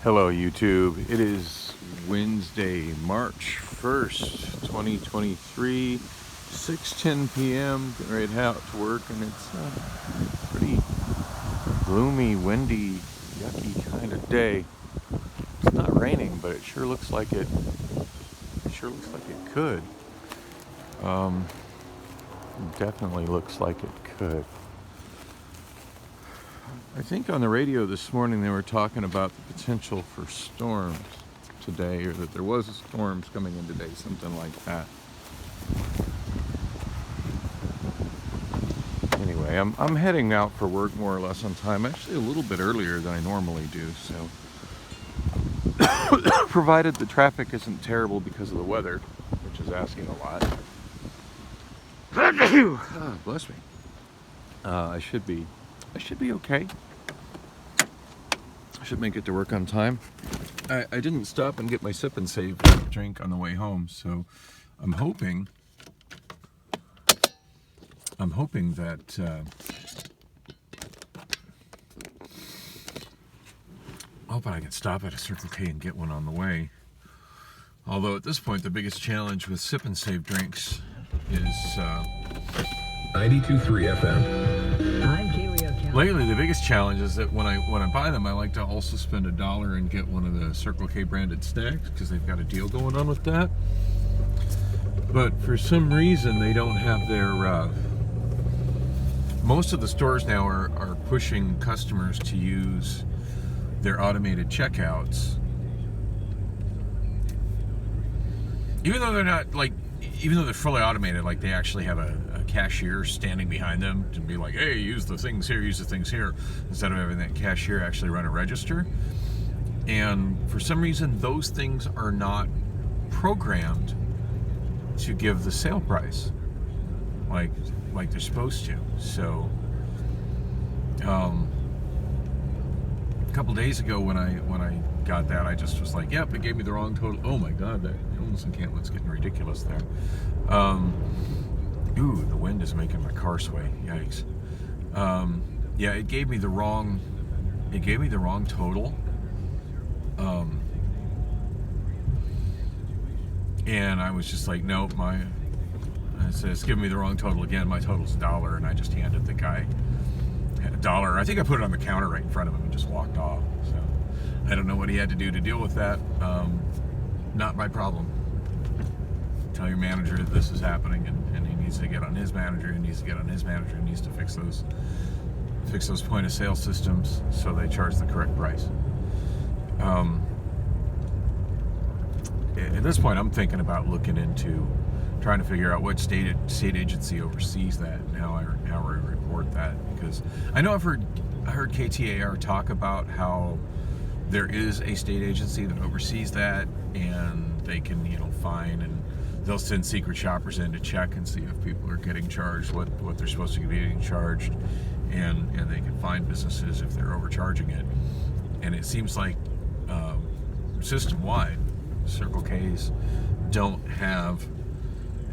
Hello YouTube. It is Wednesday, March 1st, 2023, 6:10 p.m. Getting ready to head out to work, and it's a pretty gloomy, windy, yucky kind of day. It's not raining, but it sure looks like it could. Definitely looks like it could. I think on the radio this morning they were talking about the potential for storms today, or that there was storms coming in today, something like that. Anyway, I'm heading out for work more or less on time, actually a little bit earlier than I normally do, so provided the traffic isn't terrible because of the weather, which is asking a lot. Bless me. I should be okay. I should make it to work on time. I didn't stop and get my Sip and Save drink on the way home, so I'm hoping that I can stop at a Circle K and get one on the way. Although at this point, the biggest challenge with Sip and Save drinks is 92.3 FM. I'm Kiwi County. Lately, the biggest challenge is that when I buy them, I like to also spend $1 and get one of the Circle K branded snacks because they've got a deal going on with that. But for some reason, they don't have their. Most of the stores now are pushing customers to use their automated checkouts, even though they're not even though they're fully automated, like they actually have a cashier standing behind them to be like, hey, use the things here, instead of having that cashier actually run a register. And for some reason, those things are not programmed to give the sale price like they're supposed to. So a couple days ago when I got that, I just was like, yep, it gave me the wrong total. Oh my god, that homeless encampment's getting ridiculous there. Ooh, the wind is making my car sway. Yikes. Yeah, it gave me the wrong total. And I was just like, nope, it says it's giving me the wrong total again. My total's $1, and I just handed the guy $1. I think I put it on the counter right in front of him and just walked off. So I don't know what he had to do to deal with that. Not my problem. Tell your manager that this is happening, and he needs to get on his manager. He needs to fix those point of sale systems so they charge the correct price. At this point, I'm thinking about looking into trying to figure out what state agency oversees that and how I report that, because I know I heard KTAR talk about how there is a state agency that oversees that, and they can fine, and they'll send secret shoppers in to check and see if people are getting charged what they're supposed to be getting charged, and they can find businesses if they're overcharging it. And it seems like system-wide, Circle K's don't have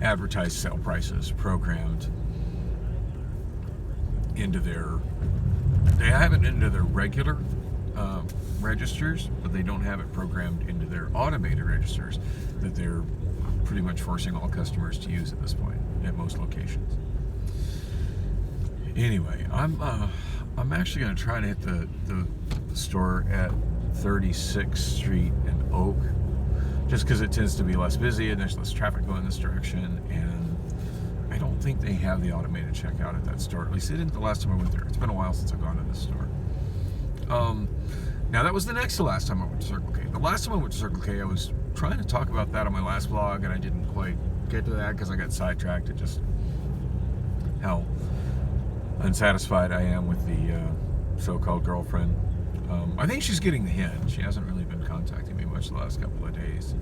advertised sale prices programmed into they have it into their regular registers, but they don't have it programmed into their automated registers that they're pretty much forcing all customers to use at this point at most locations. Anyway, I'm actually going to try to hit the store at 36th Street and Oak, just because it tends to be less busy and there's less traffic going this direction, and I don't think they have the automated checkout at that store. At least they didn't the last time I went there. It's been a while since I've gone to this store. Now that was the next to last time I went to Circle K. The last time I went to Circle K, I was trying to talk about that on my last vlog, and I didn't quite get to that because I got sidetracked at just how unsatisfied I am with the so-called girlfriend. I think she's getting the hint. She hasn't really been contacting me much the last couple of days,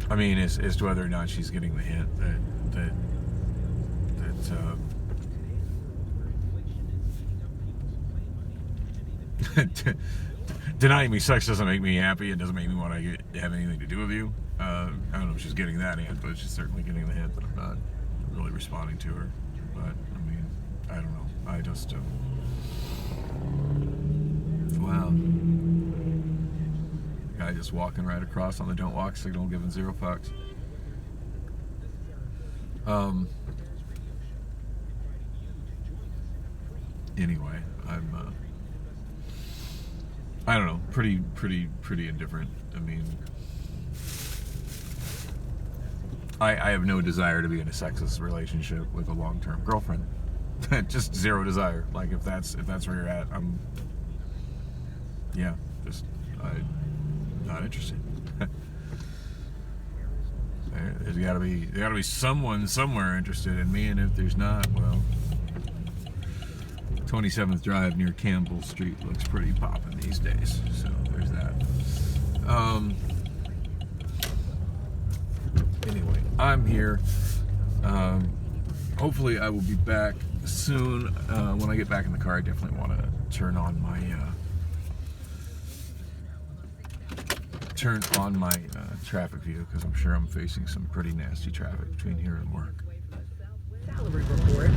I mean, as to whether or not she's getting the hint that denying me sex doesn't make me happy. It doesn't make me want to have anything to do with you. I don't know if she's getting that hint, but she's certainly getting the hint that I'm not really responding to her. But I mean, I don't know. I just wow. Guy just walking right across on the don't walk signal, giving 0 fucks. Anyway, I don't know, pretty indifferent. I mean, I have no desire to be in a sexless relationship with a long-term girlfriend. Just zero desire. Like if that's where you're at, I'm not interested. There's gotta be someone somewhere interested in me, and if there's not, well, 27th Drive near Campbell Street looks pretty poppin' these days. So there's that. Anyway, I'm here. Hopefully I will be back soon. When I get back in the car, I definitely want to turn on my traffic view, because I'm sure I'm facing some pretty nasty traffic between here and work. Salary report.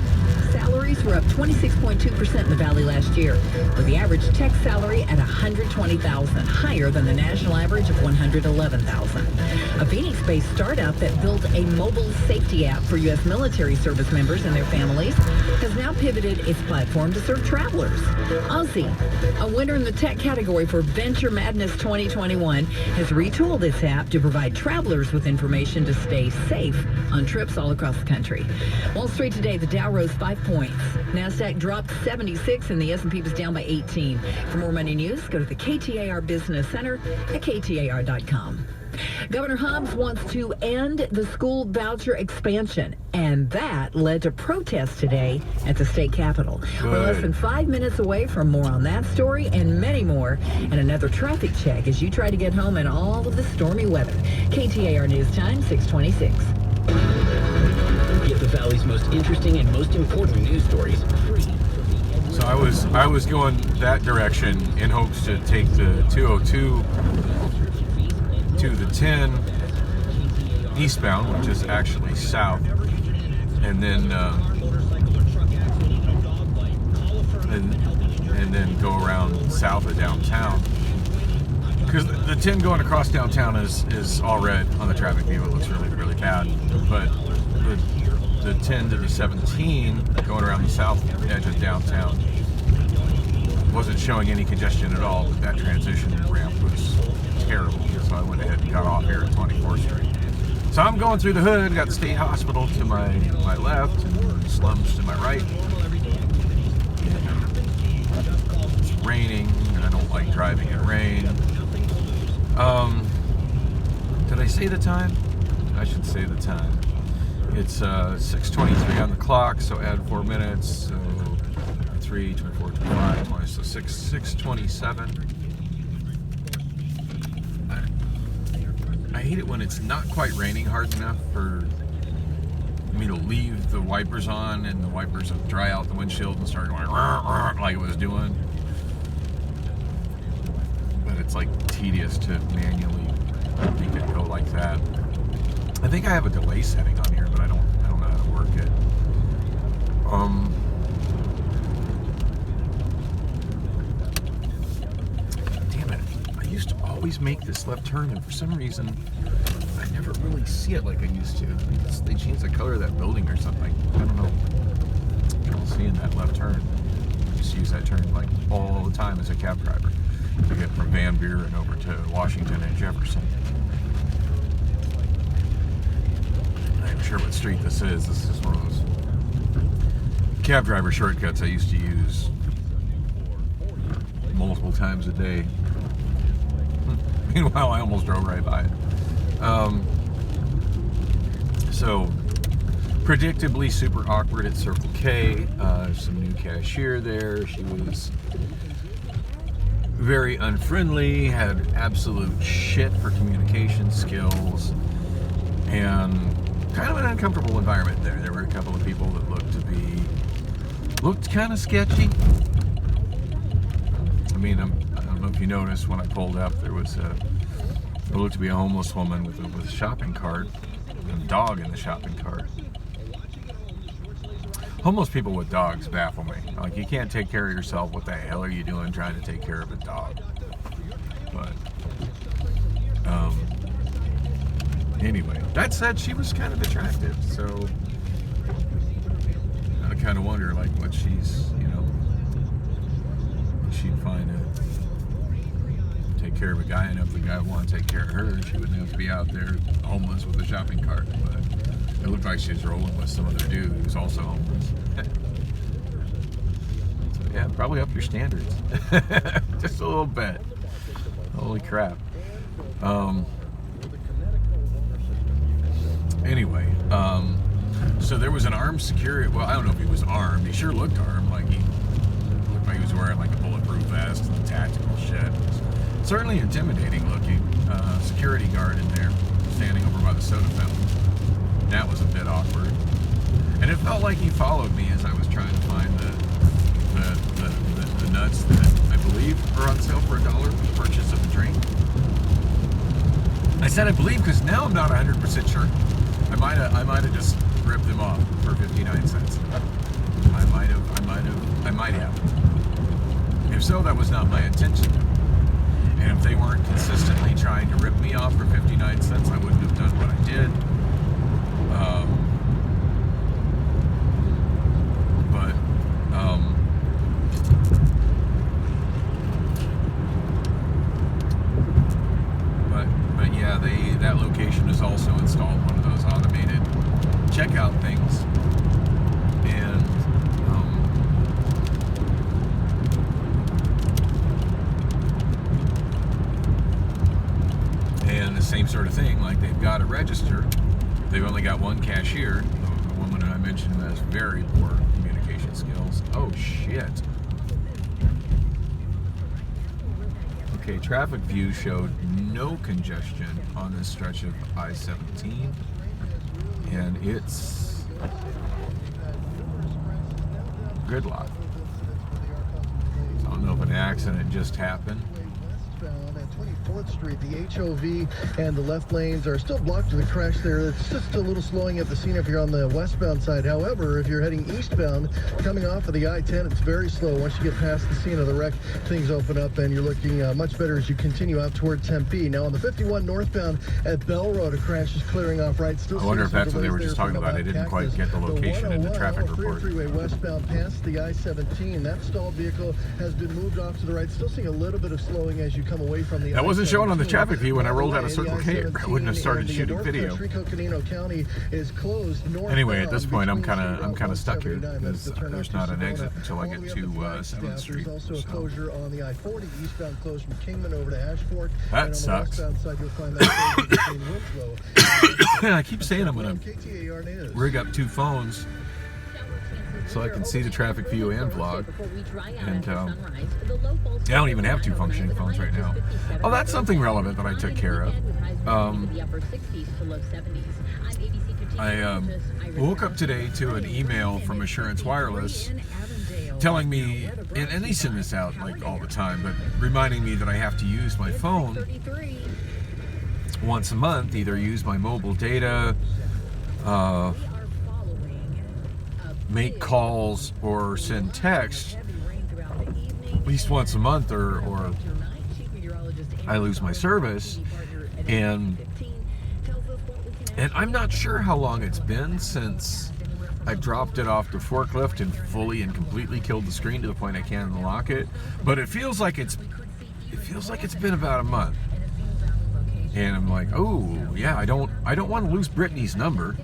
Salaries were up 26.2% in the Valley last year, with the average tech salary at $120,000, higher than the national average of $111,000. A Phoenix-based startup that built a mobile safety app for U.S. military service members and their families has now pivoted its platform to serve travelers. Aussie, a winner in the tech category for Venture Madness 2021, has retooled its app to provide travelers with information to stay safe on trips all across the country. Wall Street today, the Dow rose 5 points. NASDAQ dropped 76 and the S&P was down by 18. For more money news, go to the KTAR Business Center at KTAR.com. Governor Hobbs wants to end the school voucher expansion, and that led to protests today at the state capitol. We're less than 5 minutes away from more on that story and many more, and another traffic check as you try to get home in all of the stormy weather. KTAR News Time, 6:26. Get the Valley's most interesting and most important news stories free. So I was going that direction in hopes to take the 202 to the 10 eastbound, which is actually south, and then and then go around south of downtown. Because the 10 going across downtown is all red on the traffic view. It looks really bad, but the 10 to the 17 going around the south edge of downtown wasn't showing any congestion at all, but that transition ramp was terrible. So I went ahead and got off here at 24th Street. So I'm going through the hood, got the state hospital to my left and slums to my right. It's raining, and I don't like driving in rain. Did I say the time? I should say the time. It's 6:23 on the clock, so add 4 minutes, so 3, 24, 25, 20, so 6:27. I hate it when it's not quite raining hard enough for me to leave the wipers on and the wipers will dry out the windshield and start going like it was doing. But it's like tedious to manually make it go like that. I think I have a delay setting on here, but I don't know how to work it. Damn it. I used to always make this left turn, and for some reason I never really see it like I used to. They changed the color of that building or something. I don't know. I'm trouble seeing that left turn. I just use that turn like all the time as a cab driver to get from Van Buren over to Washington and Jefferson. I'm sure what street this is. This is one of those cab driver shortcuts I used to use multiple times a day. Meanwhile, I almost drove right by it. So, predictably super awkward at Circle K. Some new cashier there. She was very unfriendly, had absolute shit for communication skills, and kind of an uncomfortable environment there. There were a couple of people that looked kind of sketchy. I mean, I don't know if you noticed when I pulled up, there looked to be a homeless woman with a shopping cart and a dog in the shopping cart. Homeless people with dogs baffle me. Like, you can't take care of yourself. What the hell are you doing trying to take care of a dog? But, anyway, that said, she was kind of attractive, so I kind of wonder, like, what she's, she'd find to take care of a guy, and if the guy would want to take care of her, she wouldn't have to be out there homeless with a shopping cart. But it looked like she was rolling with some other dude who's also homeless. So yeah, probably up your standards. Just a little bit. Holy crap. Anyway, so there was an armed security, well, I don't know if he was armed. He sure looked armed, like he looked like he was wearing like a bulletproof vest and tactical shit. Certainly intimidating looking. Security guard in there, standing over by the soda fountain. That was a bit awkward. And it felt like he followed me as I was trying to find the nuts that I believe are on sale for $1 for the purchase of a drink. I said I believe because now I'm not 100% sure. I might have just ripped them off for 59 cents. I might have. If so, that was not my intention. And if they weren't consistently trying to rip me off for 59 cents, I wouldn't have done what I did. But yeah, that location has also installed one of those automated checkout things, and the same sort of thing. Like, they've got a register. They've only got one cashier. The woman that I mentioned has very poor communication skills. Oh shit. Okay, traffic view showed no congestion on this stretch of I-17, and it's gridlock. So I don't know if an accident just happened. At 24th Street, the HOV and the left lanes are still blocked to the crash there. It's just a little slowing at the scene if you're on the westbound side. However, if you're heading eastbound, coming off of the I-10, it's very slow. Once you get past the scene of the wreck, things open up and you're looking much better as you continue out toward Tempe. Now on the 51 northbound at Bell Road, a crash is clearing off right. Still I wonder if that's what they were just talking about. I didn't quite get the location in the traffic report. Freeway westbound past the I-17. That stalled vehicle has been moved off to the right. Still seeing a little bit of slowing as you come away from the That wasn't showing on the traffic view when I rolled out of Circle K. I wouldn't have started shooting video. Anyway, at this point, I'm kind of stuck here because there's not an exit until I get to 7th Street. There's also a closure on the I-40 eastbound closed from Kingman over to Ashford. That sucks. I keep saying I'm gonna rig up 2 phones so I can see the traffic view and vlog. And I don't even have 2 functioning phones right now. Oh, that's something relevant that I took care of. I woke up today to an email from Assurance Wireless telling me, and they send this out like all the time, but reminding me that I have to use my phone once a month, either use my mobile data, make calls, or send text at least once a month, or I lose my service. And I'm not sure how long it's been since I dropped it off the forklift and fully and completely killed the screen to the point I can't unlock it, but it feels like it's been about a month. And I'm like, oh yeah, I don't want to lose Brittany's number,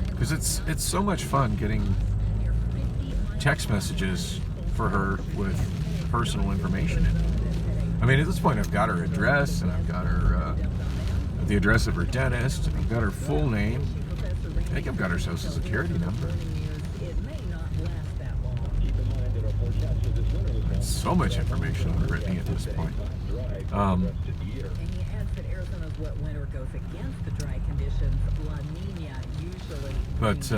because it's so much fun getting text messages for her with personal information in it. I mean, at this point, I've got her address, and I've got her the address of her dentist, and I've got her full name. I think I've got her social security number. So much information on Brittany at this point. But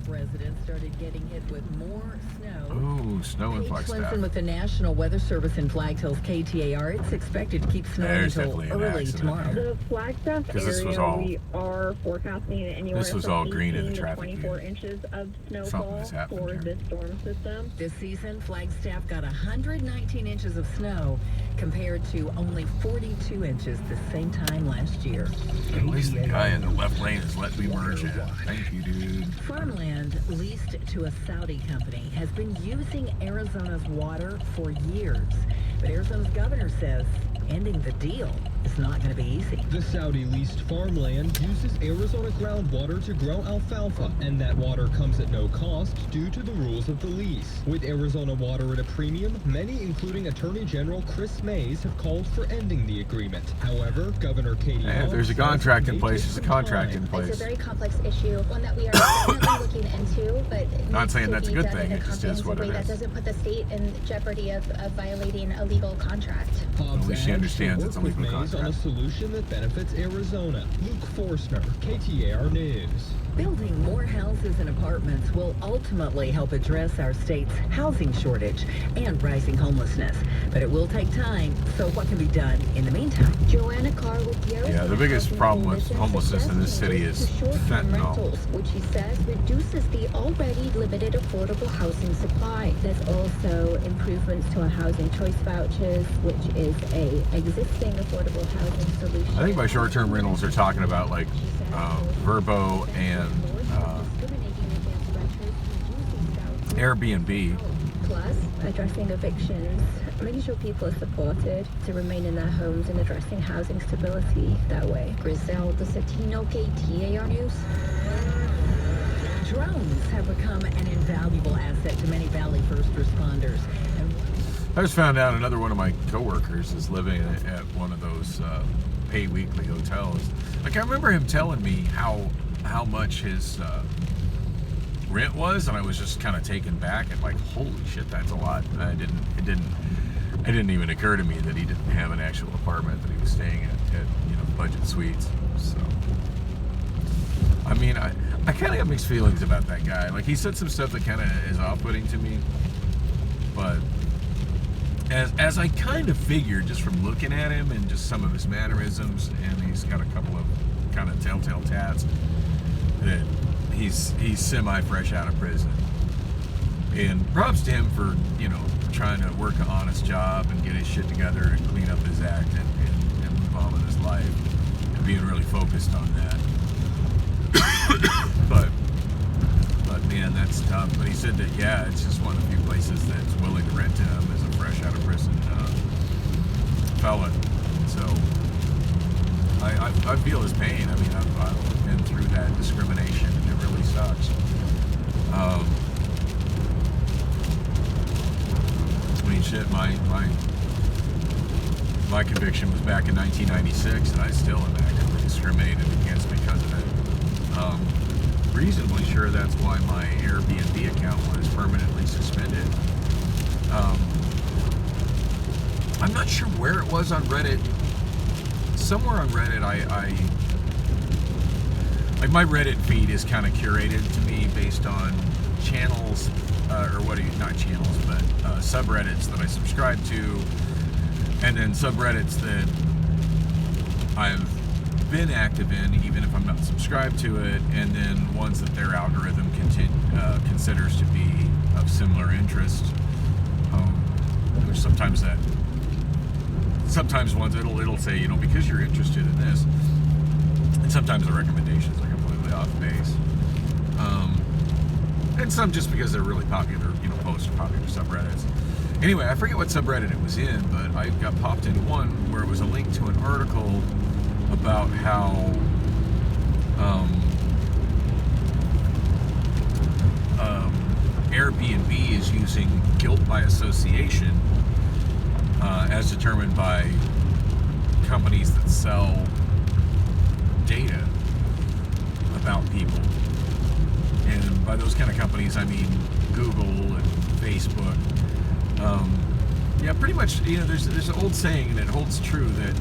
residents started getting hit with more snow. Ooh, snow in Paige Flagstaff. Swenson with the National Weather Service in Flag Hills KTAR. It's expected to keep snowing There's until definitely an early accident tomorrow. here. The Flagstaff 'Cause this was area, all- we are forecasting anywhere this was from all green in the 18 to traffic 24 view. inches of Something snowfall has happened for here. this storm system. This season, Flagstaff got 119 inches of snow compared to only 42 inches the same time last year. At least the guy in the left lane has let me merge in. Thank you, dude. Farmland leased to a Saudi company has been using Arizona's water for years. But Arizona's governor says ending the deal is not going to be easy. The Saudi-leased farmland uses Arizona groundwater to grow alfalfa, and that water comes at no cost due to the rules of the lease. With Arizona water at a premium, many, including Attorney General Chris Mays, have called for ending the agreement. However, Governor Katie Hey, if Hobbs there's a says contract it in may place, take there's a some contract time. in place. It's a very complex issue, one that we are definitely looking into, but Not needs saying to that's a be good done thing, in a it just is what comprehensive it way that is. doesn't put the state in jeopardy of violating a legal contract. Hobbs At least she adds understands she'll it's a work with legal Mays on a contract. solution that benefits Arizona. Luke Forstner, KTAR News. Building more houses and apartments will ultimately help address our state's housing shortage and rising homelessness. But it will take time, so what can be done in the meantime? Joanna Carr with the Arizona Yeah, the biggest Housing problem with Coalition homelessness in this city suggests is changes to short-term fentanyl. rentals, which she says reduces the already limited affordable housing supply. There's also improvements to our housing choice vouchers, which is a existing affordable housing solution. I think by short-term rentals, they're talking about like Verbo and Airbnb. Plus, addressing evictions, making sure people are supported to remain in their homes and addressing housing stability that way. Griselda Satino, KTAR News. Drones have become an invaluable asset to many Valley first responders. And I just found out another one of my coworkers is living at one of those pay weekly hotels. Like I remember him telling me how much his rent was, and I was just kind of taken back and like, holy shit, that's a lot. It didn't even occur to me that he didn't have an actual apartment, that he was staying at budget suites. So I mean, I kind of have mixed feelings about that guy. Like he said some stuff that kind of is off-putting to me, but as I kind of figured just from looking at him and just some of his mannerisms, and he's got a couple of kind of telltale tats, that he's semi-fresh out of prison. And props to him for, trying to work an honest job and get his shit together and clean up his act and move on with his life and being really focused on that. but man, that's tough. But he said that, yeah, it's just one of the few places that's willing to rent to him as a fresh out of prison felon. So I feel his pain. I mean, I've been through that discrimination, and it really sucks. I mean, shit, my conviction was back in 1996, and I still am actively discriminated against because of it. Reasonably sure that's why my Airbnb account was permanently suspended. I'm not sure where it was on Reddit. Somewhere on Reddit, like my Reddit feed is kind of curated to me based on channels, not channels, but subreddits that I subscribe to, and then subreddits that I've been active in, even if I'm not subscribed to it, and then ones that their algorithm considers to be of similar interest. There's sometimes ones it'll say, because you're interested in this, and sometimes the recommendations are completely off base. And some just because they're really popular, posts or popular subreddits. Anyway, I forget what subreddit it was in, but I got popped into one where it was a link to an article about how Airbnb is using guilt by association as determined by companies that sell data about people. And by those kind of companies, I mean Google and Facebook. Yeah, pretty much, there's an old saying, and it holds true, that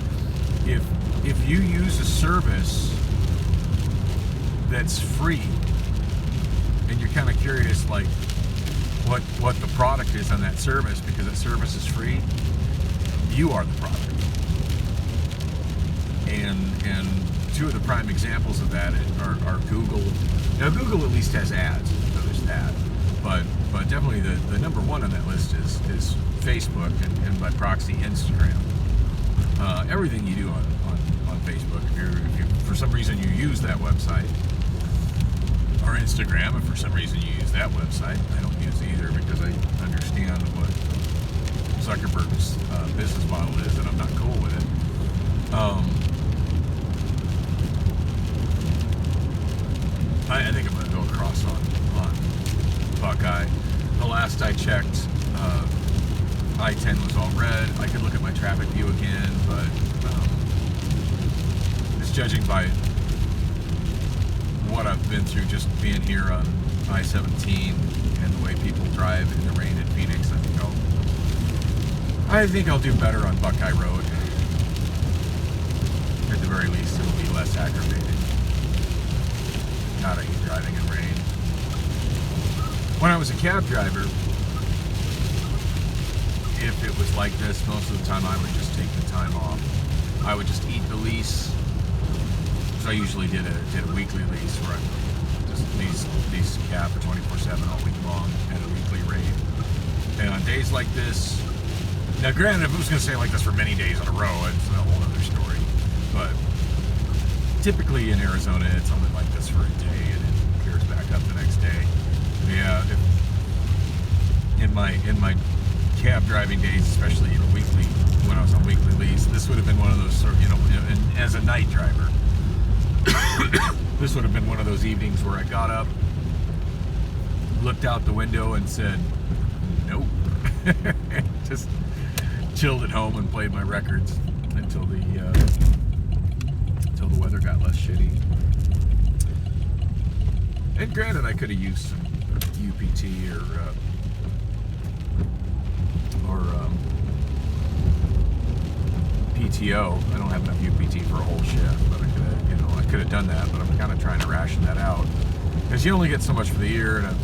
if you use a service that's free, and you're kind of curious, like what the product is on that service, because that service is free, you are the product. And two of the prime examples of that are Google. Now Google at least has ads, so there's that. But definitely the number one on that list is Facebook, and by proxy Instagram. Everything you do on Facebook, if you for some reason you use that website, or Instagram, if for some reason you use that website, I don't use either because I understand what Zuckerberg's business model is, and I'm not cool with it. I think I'm going to go across on Buckeye. The last I checked, I-10 was all red. I could look at my traffic view again, but just judging by what I've been through just being here on I-17 and the way people drive in the rain in Phoenix, I think I'll do better on Buckeye Road. At the very least, it'll be less aggravating. God, I hate driving in rain. When I was a cab driver, if it was like this, most of the time I would just take the time off. I would just eat the lease. So I usually did a weekly lease where I just lease cab for 24/7 all week long at a weekly rate. And on days like this, now granted, if it was going to stay like this for many days in a row, it's a whole other story. But typically in Arizona, it's only like this for a day, and it clears back up the next day. Yeah, in my cab driving days, especially weekly, when I was on weekly lease, this would have been one of those sort of, and as a night driver, this would have been one of those evenings where I got up, looked out the window, and said, "Nope." Just chilled at home and played my records until the weather got less shitty. And granted, I could have used some UPT or PTO. I don't have enough UPT for a whole shift, but I could have done that. But I'm kind of trying to ration that out because you only get so much for the year, and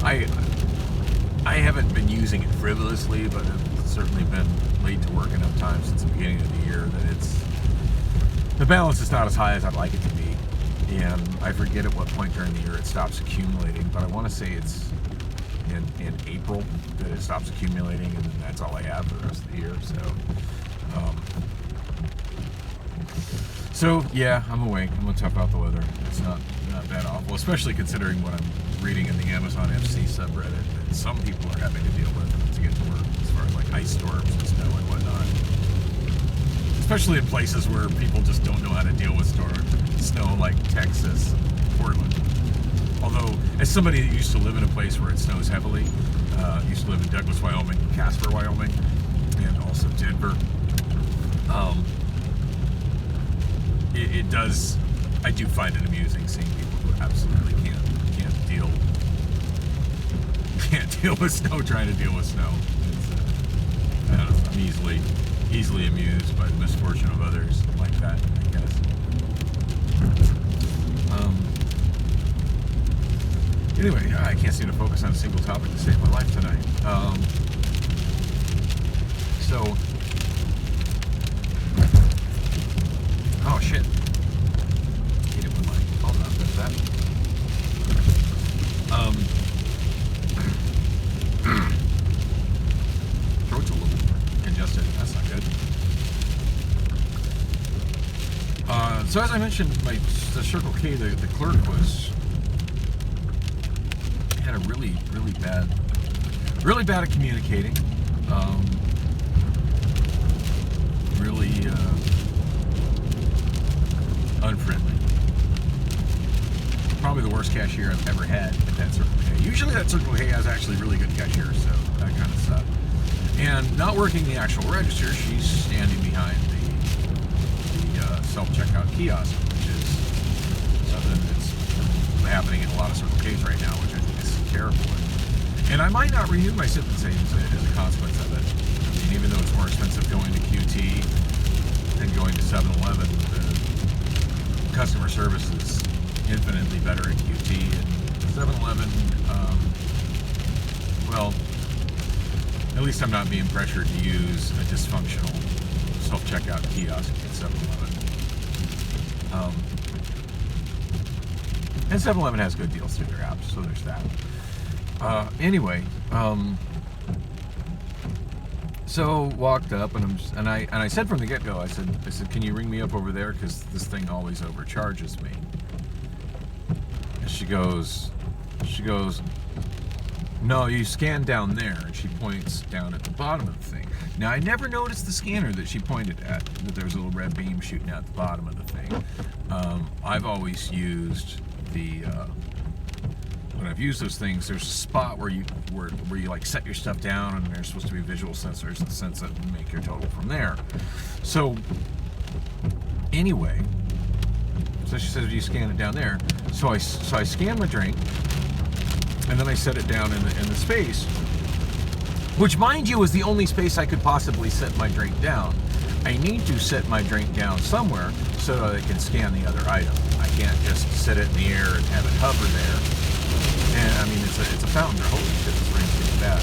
I haven't been using it frivolously, but I've certainly been late to work enough times since the beginning of the year that the balance is not as high as I'd like it to be. And I forget at what point during the year it stops accumulating, but I want to say it's in April that it stops accumulating, and then that's all I have for the rest of the year. So yeah, I'm awake. I'm gonna tough out the weather. It's not that awful, especially considering what I'm reading in the Amazon FC subreddit that some people are having to deal with to get to work, as far as like ice storms and snow and whatnot. Especially in places where people just don't know how to deal with snow, like Texas, Portland. Although, as somebody that used to live in a place where it snows heavily, used to live in Douglas, Wyoming, Casper, Wyoming, and also Denver, I do find it amusing seeing people who absolutely can't deal with snow, trying to deal with snow. I don't know, I'm easily amused by the misfortune of others like that, I guess. Anyway, I can't seem to focus on a single topic to save my life tonight. Oh shit. Hate it when my phone does that. Throat's a little congested. That's not good. So as I mentioned, the Circle K, the clerk had a really bad at communicating. Really unfriendly. Probably the worst cashier I've ever had at that Circle K. Usually that Circle K has actually really good cashiers, so that kind of stuff. And not working the actual register, she's standing behind the self-checkout kiosk, which is something that's happening in a lot of Circle Ks right now, which I think is terrible. And I might not renew my SIP and savings as a consequence of it. I mean, even though it's more expensive going to QT than going to 7-Eleven, the customer service is infinitely better at QT. And 7-Eleven, well, at least I'm not being pressured to use a dysfunctional self-checkout kiosk at 7-Eleven. And 7-Eleven has good deals through their apps, so there's that. Anyway, so walked up and I said from the get-go, I said, can you ring me up over there, because this thing always overcharges me. And she goes, no, you scan down there, and she points down at the bottom of the thing. Now, I never noticed the scanner that she pointed at, that there was a little red beam shooting out the bottom of the thing. I've always used when I've used those things, there's a spot where you like set your stuff down, and there's supposed to be visual sensors that sense it and make your total from there. So anyway, so she says, you scan it down there. So I scan my drink, and then I set it down in the space, which, mind you, is the only space I could possibly set my drink down. I need to set my drink down somewhere so that I can scan the other item. I can't just set it in the air and have it hover there. And I mean, it's a fountain. Holy shit, this rain's getting bad.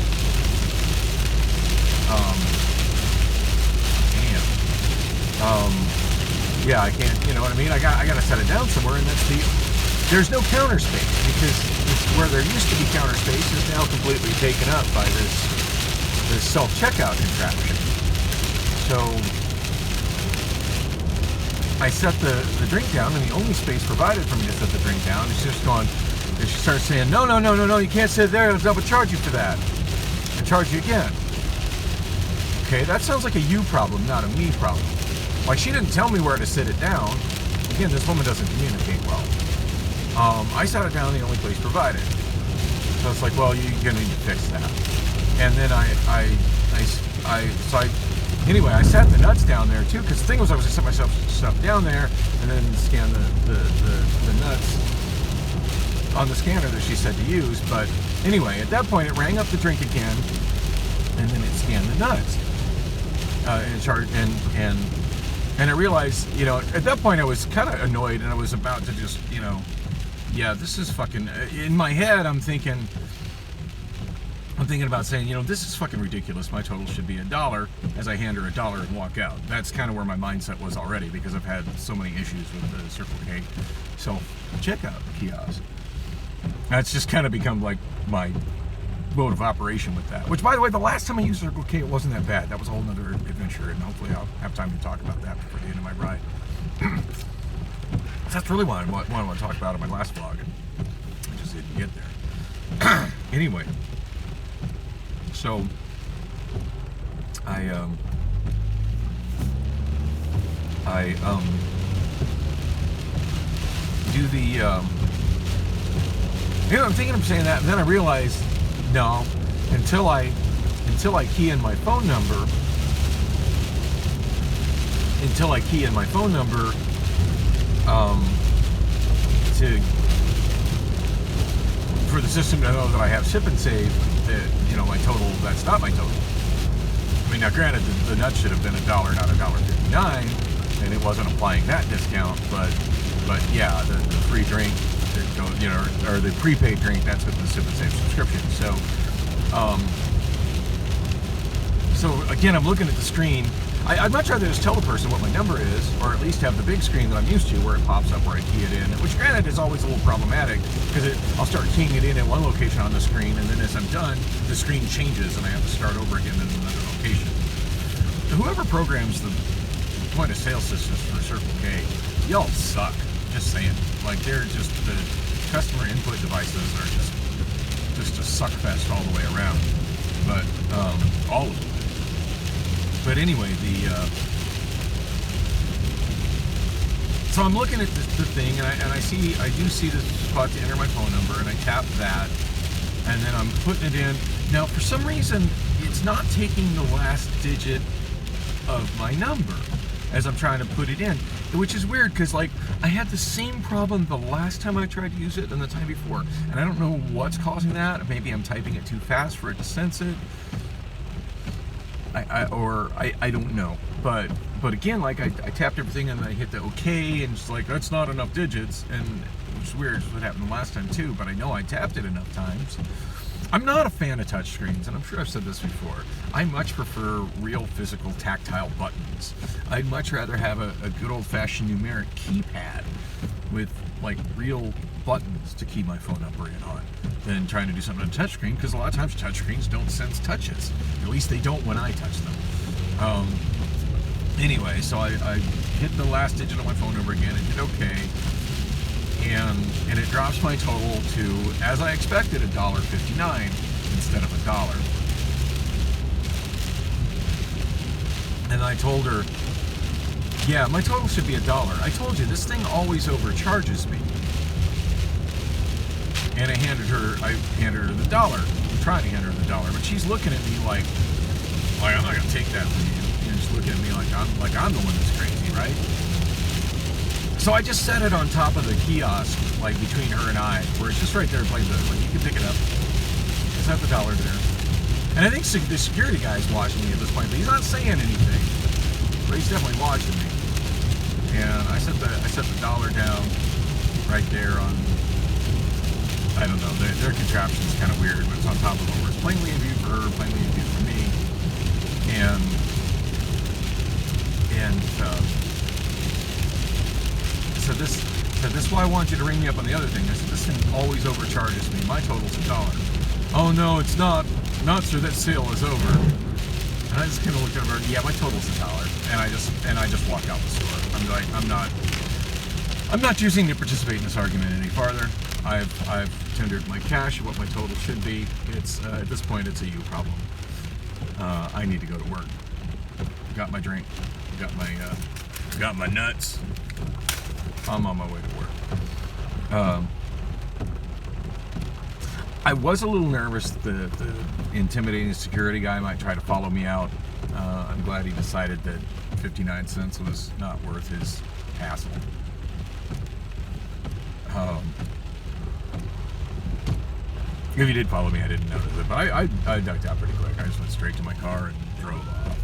Yeah, I can't. You know what I mean? I gotta set it down somewhere, and there's no counter space, because where there used to be counter space is now completely taken up by this self-checkout contraption. So I set the drink down, and the only space provided for me to set the drink down is just going. And she starts saying, no, you can't sit there. I'll double charge you for that, and charge you again. Okay, that sounds like a you problem, not a me problem. Like, she didn't tell me where to sit it down. Again, this woman doesn't communicate well. I sat it down the only place provided. So it's like, well, you're gonna need to fix that. And then anyway, I sat the nuts down there too, because the thing was, I was gonna set myself stuff down there and then scan the nuts on the scanner that she said to use. But anyway, at that point, it rang up the drink again, and then it scanned the nuts, and I realized, at that point I was kind of annoyed, and I was about to just, yeah, this is fucking. In my head, I'm thinking about saying, this is fucking ridiculous. My total should be $1, as I hand her $1 and walk out. That's kind of where my mindset was already, because I've had so many issues with the Circle K self-checkout kiosk. That's just kind of become like my mode of operation with that. Which, by the way, the last time I used Circle K, it wasn't that bad. That was a whole nother adventure, and hopefully I'll have time to talk about that before the end of my ride. That's really what I want to talk about in my last vlog, and I just didn't get there. Anyway, so I do the I'm thinking of saying that, and then I realized, no, until I key in my phone number, for the system to know that I have Sip and Save, that my total, that's not my total. I mean, now granted, the nuts should have been $1, not $1.59, and it wasn't applying that discount, but yeah, the free drink, or the prepaid drink, that's with the Sip and Save subscription. So again, I'm looking at the screen. I'd much rather just tell the person what my number is, or at least have the big screen that I'm used to, where it pops up where I key it in, which granted is always a little problematic, because I'll start keying it in at one location on the screen, and then as I'm done, the screen changes and I have to start over again in another location. Whoever programs the point of sale systems for Circle K, y'all suck. Just saying. Like, they're just, the customer input devices are just a suck fest all the way around. But all of them. But anyway, so I'm looking at the thing, and I do see the spot to enter my phone number, and I tap that, and then I'm putting it in. Now, for some reason, it's not taking the last digit of my number as I'm trying to put it in, which is weird, because like I had the same problem the last time I tried to use it and the time before, and I don't know what's causing that. Maybe I'm typing it too fast for it to sense it. I don't know, but again, like I tapped everything and I hit the OK, and it's like, that's not enough digits, and which is weird. It's what happened the last time too, but I know I tapped it enough times. I'm not a fan of touchscreens, and I'm sure I've said this before. I much prefer real physical tactile buttons. I'd much rather have a good old-fashioned numeric keypad with like real buttons to key my phone number in on than trying to do something on a touchscreen, because a lot of times touchscreens don't sense touches. At least they don't when I touch them. Anyway, so I hit the last digit of my phone number again and hit OK. And it drops my total to, as I expected, $1.59 instead of $1. And I told her, yeah, my total should be $1. I told you, this thing always overcharges me. And I handed her the dollar. I'm trying to hand her the dollar, but she's looking at me like I'm not gonna take that from you. And she's looking at me like I'm the one that's crazy, right? So I just set it on top of the kiosk, like between her and I, where it's just right there, like you can pick it up. Just have the dollar there. And I think the security guy's watching me at this point, but he's not saying anything. But he's definitely watching me. And I set the dollar down right there on, I don't know, their contraption's kind of weird, but it's on top of it, where it's plainly in view for her, plainly in view for me. And said, this is why I want you to ring me up on the other thing. I said, this thing always overcharges me. My total's $1. Oh no, it's not. Not sir, that sale is over. And I just kind of looked over, yeah, my total's $1. And I just walked out the store. I'm like, I'm not choosing to participate in this argument any farther. I've tendered my cash of what my total should be. It's at this point it's a you problem. I need to go to work. Got my drink. Got my nuts. I'm on my way to work. I was a little nervous the intimidating security guy might try to follow me out. I'm glad he decided that 59 cents was not worth his hassle. If he did follow me, I didn't notice it, but I ducked out pretty quick. I just went straight to my car and drove off.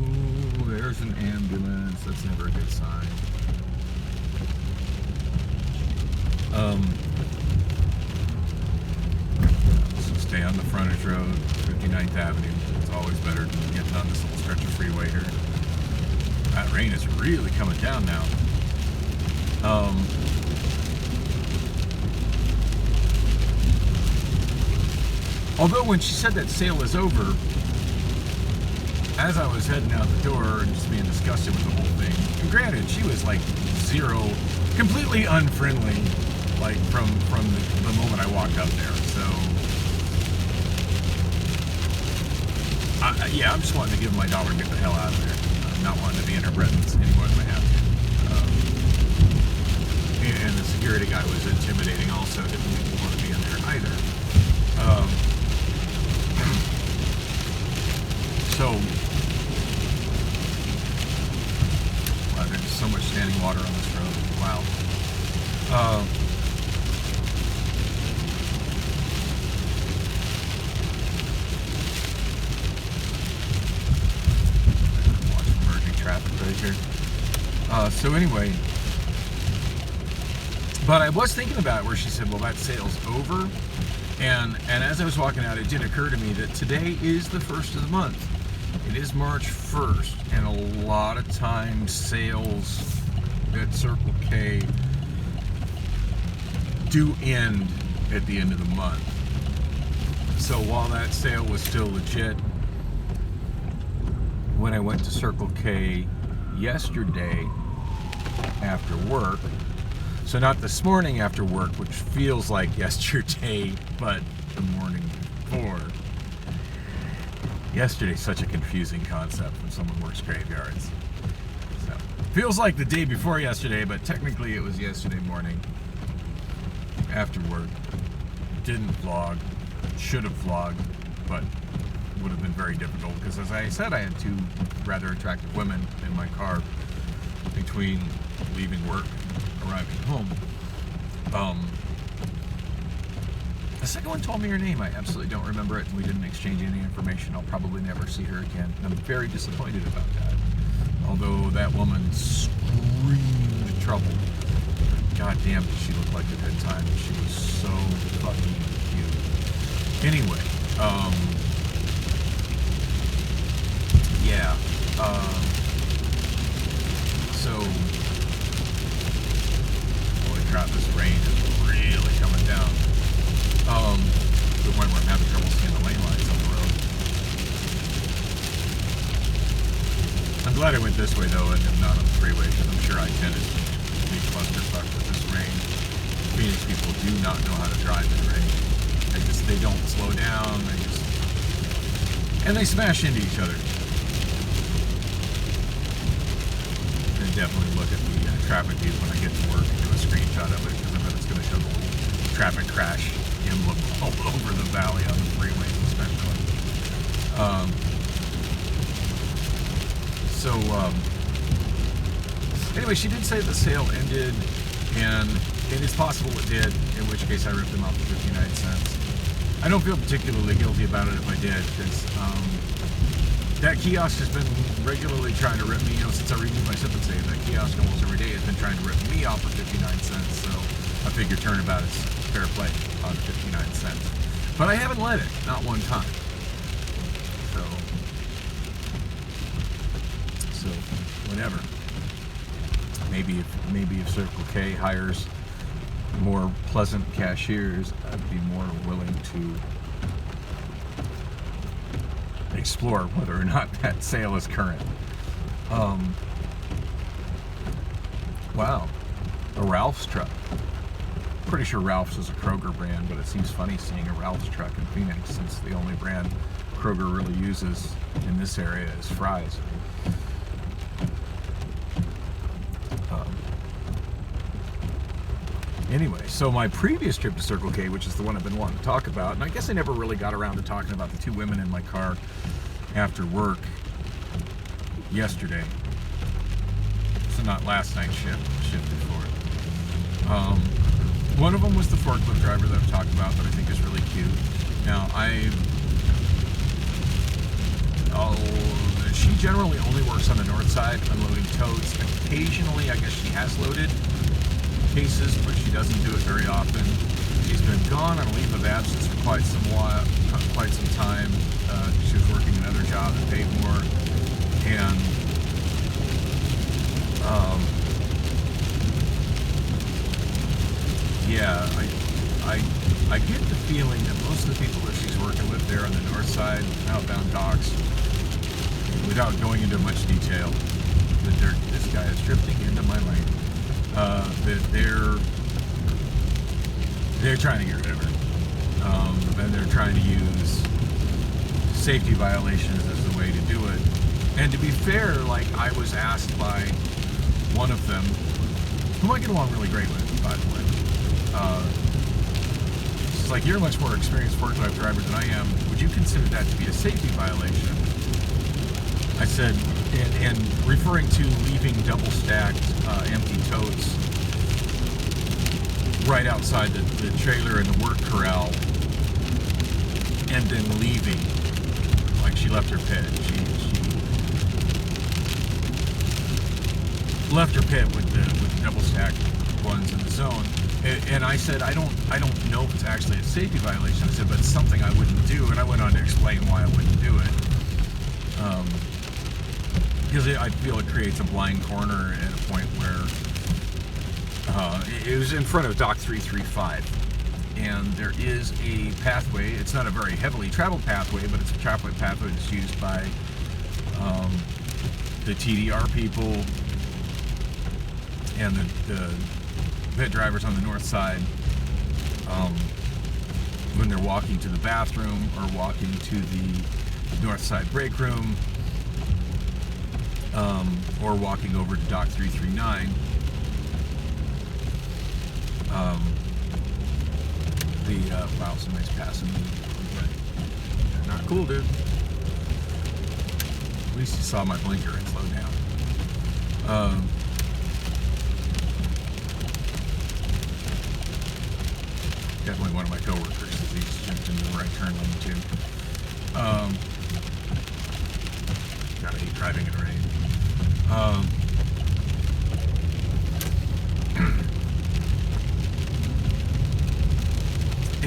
Ooh, there's an ambulance. That's never a good sign. So stay on the frontage road, 59th Avenue. It's always better than getting on this little stretch of freeway here. That rain is really coming down now. Although when she said that sale is over, as I was heading out the door and just being disgusted with the whole thing, and granted, she was like completely unfriendly, like from the moment I walked up there. So, yeah, I'm just wanting to give my dollar and get the hell out of there. I'm not wanting to be in her presence any more than I have to. And the security guy was intimidating also. Didn't want to be in there either. So, wow, there's so much standing water on this road. Wow. Watch emerging traffic right here. So anyway, but I was thinking about it where she said, well, that sale's over. And as I was walking out, it did occur to me that today is the first of the month. It is March 1st, and a lot of times sales at Circle K do end at the end of the month. So while that sale was still legit, when I went to Circle K yesterday after work, so not this morning after work, which feels like yesterday, but the morning before. Yesterday's such a confusing concept when someone works graveyards. So, feels like the day before yesterday, but technically it was yesterday morning after work. Didn't vlog, should have vlogged, but would have been very difficult because, as I said, I had two rather attractive women in my car between leaving work and arriving home. The second one told me her name. I absolutely don't remember it, and we didn't exchange any information. I'll probably never see her again. I'm very disappointed about that. Although that woman screamed trouble God damn, did she look like a good time. She was so fucking cute. Anyway, yeah. So, holy crap, this rain is really coming down. To the point where I'm having trouble seeing the lane lights on the road. I'm glad I went this way though, and not on the freeway, because I'm sure I-10 is a big clusterfuck with this rain. Phoenix people do not know how to drive in rain. They don't slow down. And they smash into each other. And definitely look at the traffic view when I get to work and do a screenshot of it, because I bet it's going to show the little traffic crash emblem all over the valley on the freeways especially. Anyway, she did say the sale ended, and it is possible it did, in which case I ripped them off for 59 cents. I don't feel particularly guilty about it if I did, because that kiosk has been regularly trying to rip me, since I renewed my Sip and Save. That kiosk almost every day has been trying to rip me off for 59 cents, so I figure turnabout is fair play on 59 cents. But I haven't let it, not one time. So whatever. Maybe if Circle K hires more pleasant cashiers, I'd be more willing to explore whether or not that sale is current. Wow, a Ralph's truck. Pretty sure Ralph's is a Kroger brand, but it seems funny seeing a Ralph's truck in Phoenix, since the only brand Kroger really uses in this area is Fry's. Anyway, so my previous trip to Circle K, which is the one I've been wanting to talk about, and I guess I never really got around to talking about the two women in my car after work yesterday. So not last night's shift before. One of them was the forklift driver that I've talked about that I think is really cute. Now, she generally only works on the north side, unloading totes. Occasionally, I guess she has loaded cases, but she doesn't do it very often. She's been gone on a leave of absence for quite some time. She was working another job that paid more, and yeah, I get the feeling that most of the people that she's working with there on the north side, outbound docks, without going into much detail, that this guy is drifting into my lane. That they're trying to get rid of her, and they're trying to use safety violations as the way to do it. And to be fair, like, I was asked by one of them, whom I get along really great with, by the way. It's like, you're a much more experienced forklift driver than I am. Would you consider that to be a safety violation? I said, and referring to leaving double-stacked empty totes right outside the trailer in the work corral, and then leaving, like she left her pit. She left her pit with the double-stacked ones in the zone. And I said, I don't know if it's actually a safety violation. I said, but it's something I wouldn't do, and I went on to explain why I wouldn't do it. Because I feel it creates a blind corner at a point where it was in front of Dock 335, and there is a pathway. It's not a very heavily traveled pathway, but it's a traveled pathway that's used by the TDR people and the pit drivers on the north side when they're walking to the bathroom or walking to the north side break room, or walking over to Dock 339. Wow, somebody's passing me. They're not cool, dude. At least you saw my blinker and slowed down. Definitely one of my coworkers, as he just jumped into the right turn lane too. God, I hate driving in rain.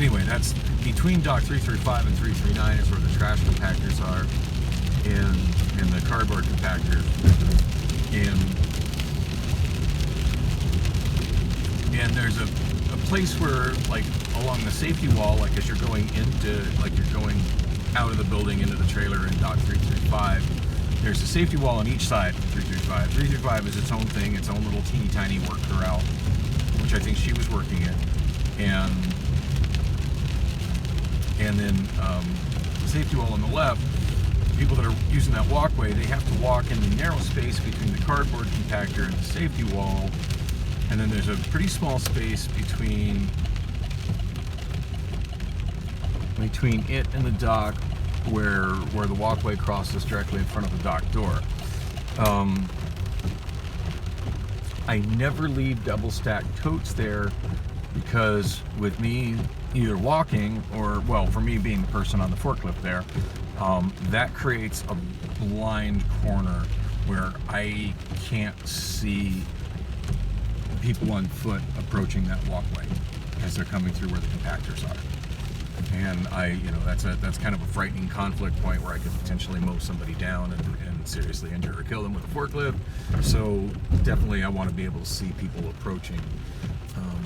anyway, that's between dock 335 and 339 is where the trash compactors are, and the cardboard compactors, and there's a place where, like, along the safety wall, like as you're going out of the building into the trailer in dock 335, there's a safety wall on each side of 335. 335 is its own thing, its own little teeny tiny work corral, which I think she was working in, and then the safety wall on the left, people that are using that walkway, they have to walk in the narrow space between the cardboard compactor and the safety wall, and then there's a pretty small space between it and the dock where the walkway crosses directly in front of the dock door. I never leave double stacked totes there because with me either walking or, well, for me being the person on the forklift there, that creates a blind corner where I can't see people on foot approaching that walkway as they're coming through where the compactors are. And that's kind of a frightening conflict point where I could potentially mow somebody down and seriously injure or kill them with a forklift. So definitely I want to be able to see people approaching.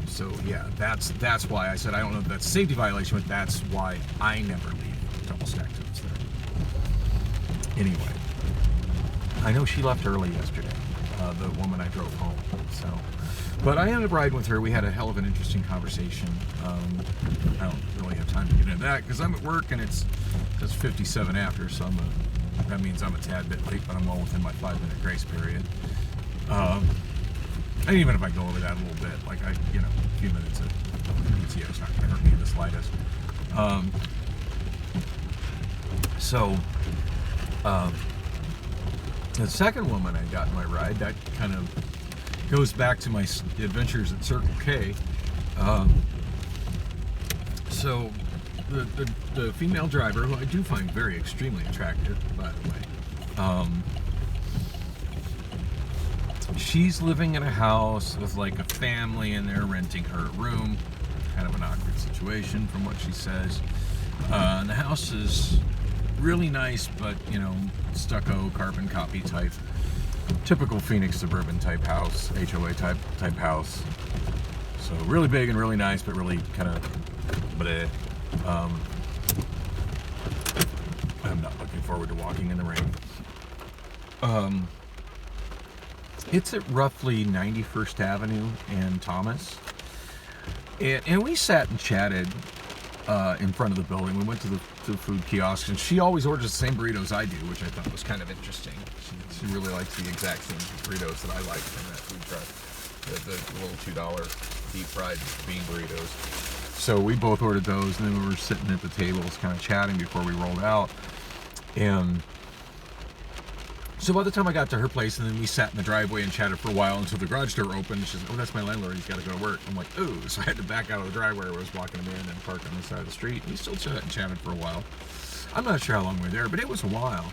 So yeah, that's why I said I don't know if that's a safety violation, but that's why I never leave double stack totes there. Anyway, I know she left early yesterday, the woman I drove home. So, but I ended up riding with her. We had a hell of an interesting conversation. I don't really have time to get into that because I'm at work and it's 57 after, so that means I'm a tad bit late, but I'm well within my 5-minute grace period. And even if I go over that a little bit, like a few minutes of PTO is not going to hurt me the slightest. The second woman I got in my ride, that kind of goes back to my adventures at Circle K. So the female driver, who I do find very extremely attractive, by the way, she's living in a house with like a family and they're renting her a room. Kind of an awkward situation from what she says. And the house is really nice, but stucco, carbon copy type, typical Phoenix suburban type house, HOA type house. So really big and really nice, but really kind of bleh. I'm not looking forward to walking in the rain. It's at roughly 91st Avenue and Thomas. And we sat and chatted in front of the building. We went to the food kiosk, and she always orders the same burritos I do, which I thought was kind of interesting. She really likes the exact same burritos that I like from that food truck, the little $2 deep fried bean burritos. So we both ordered those, and then we were sitting at the tables kind of chatting before we rolled out. And so by the time I got to her place, and then we sat in the driveway and chatted for a while until the garage door opened. She said, "Oh, that's my landlord. He's got to go to work." I'm like, "Oh!" So I had to back out of the driveway where I was walking him in and park on the side of the street. And we still chatted for a while. I'm not sure how long we were there, but it was a while.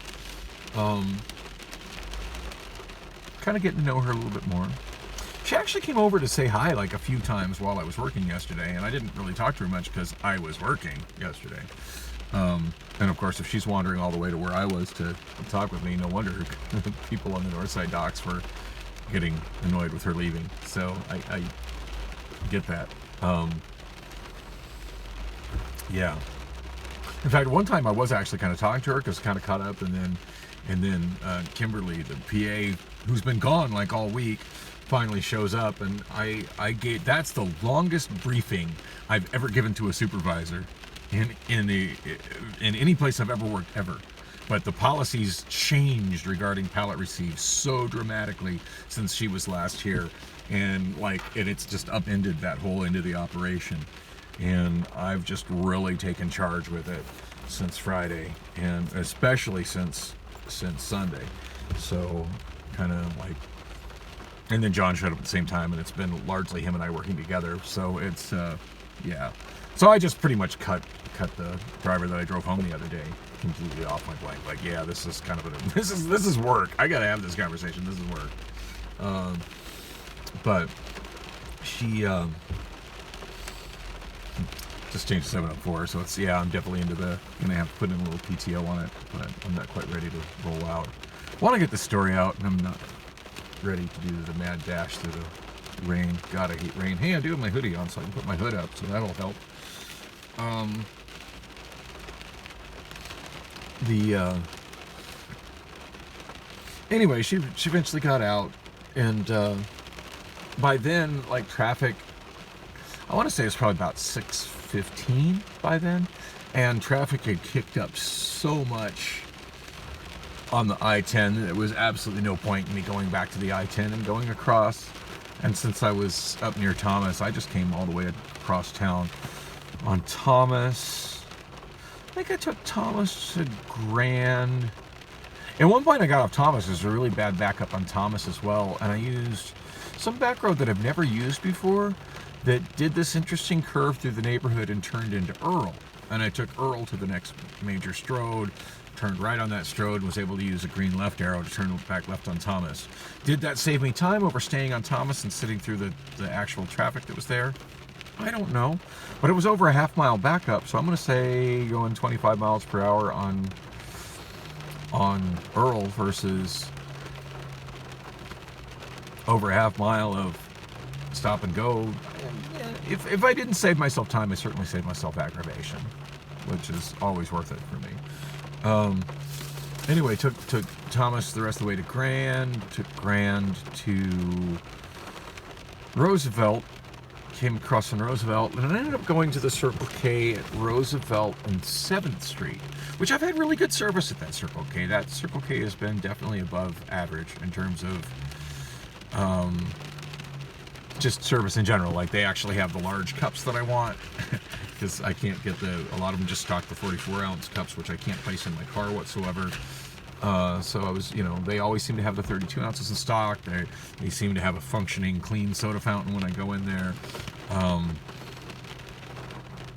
Kind of getting to know her a little bit more. She actually came over to say hi like a few times while I was working yesterday, and I didn't really talk to her much because I was working yesterday. And of course, if she's wandering all the way to where I was to talk with me, no wonder people on the Northside docks were getting annoyed with her leaving. So I get that. Yeah. In fact, one time I was actually kind of talking to her because kind of caught up, and then Kimberly, the PA, who's been gone like all week, finally shows up, and that's the longest briefing I've ever given to a supervisor in any place I've ever worked ever. But the policies changed regarding pallet receives so dramatically since she was last here, and it's just upended that whole end of the operation. And I've just really taken charge with it since Friday, and especially since Sunday. So kind of and then John showed up at the same time, and it's been largely him and I working together. So it's yeah. So I just pretty much cut the driver that I drove home the other day completely off my blank. Like, yeah, this is kind of this is work. I gotta have this conversation. This is work. But she Just changed 704, so it's, yeah, I'm definitely into gonna have to put in a little PTO on it, but I'm not quite ready to roll out. I want to get the story out, and I'm not ready to do the mad dash through the rain. God, I hate rain. Hey, I do have my hoodie on, so I can put my hood up, so that'll help. Anyway, she eventually got out, and by then, like, traffic, I want to say it's probably about 6:15 by then, and traffic had kicked up so much on the I-10 that there was absolutely no point in me going back to the I-10 and going across. And since I was up near Thomas, I just came all the way across town on Thomas. I think I took Thomas to Grand. At one point I got off Thomas. There's a really bad backup on Thomas as well, and I used some back road that I've never used before that did this interesting curve through the neighborhood and turned into Earl. And I took Earl to the next major strode, turned right on that strode, and was able to use a green left arrow to turn back left on Thomas. Did that save me time over staying on Thomas and sitting through the actual traffic that was there? I don't know. But it was over a half-mile backup, so I'm going to say going 25 miles per hour on Earl versus over a half mile of stop and go. If I didn't save myself time, I certainly saved myself aggravation, which is always worth it for me. Anyway, took Thomas the rest of the way to Grand, took Grand to Roosevelt, came across on Roosevelt, and I ended up going to the Circle K at Roosevelt and 7th Street, which I've had really good service at that Circle K. That Circle K has been definitely above average in terms of just service in general. Like, they actually have the large cups that I want, because I can't get a lot of them just stock the 44-ounce cups, which I can't place in my car whatsoever. So I was, they always seem to have the 32 ounces in stock. They seem to have a functioning clean soda fountain when I go in there.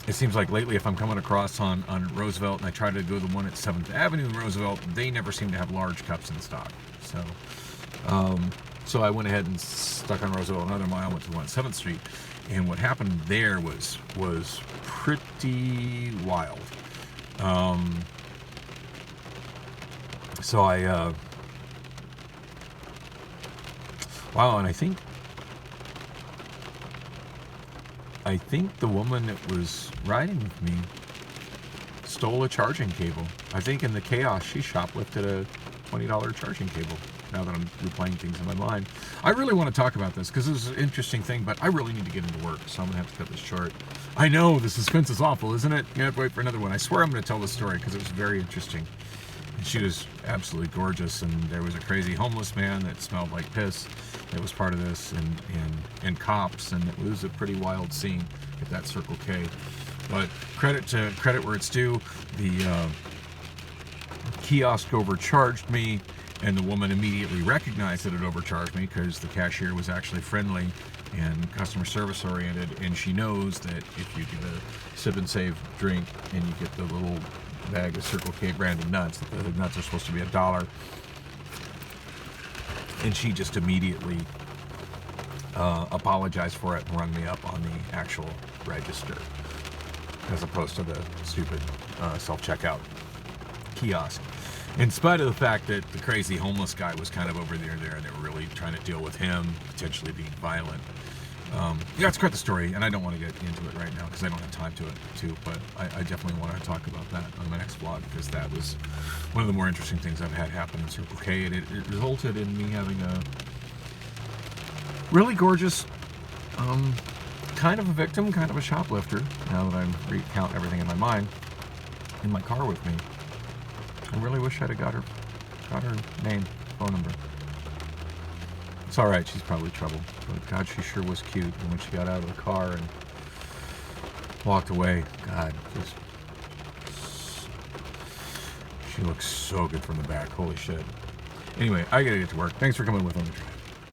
It seems like lately, if I'm coming across on Roosevelt and I try to go to the one at 7th Avenue in Roosevelt, they never seem to have large cups in stock. So I went ahead and stuck on Roosevelt another mile, went to the one at 7th Street, and what happened there was pretty wild. So wow, and I think the woman that was riding with me stole a charging cable. I think in the chaos, she shoplifted a $20 charging cable. Now that I'm replaying things in my mind, I really want to talk about this because this is an interesting thing, but I really need to get into work, so I'm gonna have to cut this short. I know the suspense is awful, isn't it? You have to wait for another one. I swear I'm gonna tell this story because it was very interesting. And she was absolutely gorgeous, and there was a crazy homeless man that smelled like piss that was part of this, and cops, and it was a pretty wild scene at that Circle K. But credit where it's due, the kiosk overcharged me, and the woman immediately recognized that it overcharged me because the cashier was actually friendly and customer service oriented, and she knows that if you get a sip and save drink and you get the little bag of Circle K branded nuts, that the nuts are supposed to be $1, and she just immediately apologized for it and rung me up on the actual register as opposed to the stupid self-checkout kiosk. In spite of the fact that the crazy homeless guy was kind of over there, and they were really trying to deal with him, potentially being violent. It's quite the story, and I don't want to get into it right now because I don't have time to, but I definitely want to talk about that on my next vlog because that was one of the more interesting things I've had happen in Circle K, and it resulted in me having a really gorgeous, kind of a victim, kind of a shoplifter, now that I recount everything in my mind, in my car with me. I really wish I'd have got her name, phone number. It's all right, she's probably trouble, but God, she sure was cute. And when she got out of the car and walked away, God, she looks so good from the back. Holy shit. Anyway, I gotta get to work. Thanks for coming with on the drive.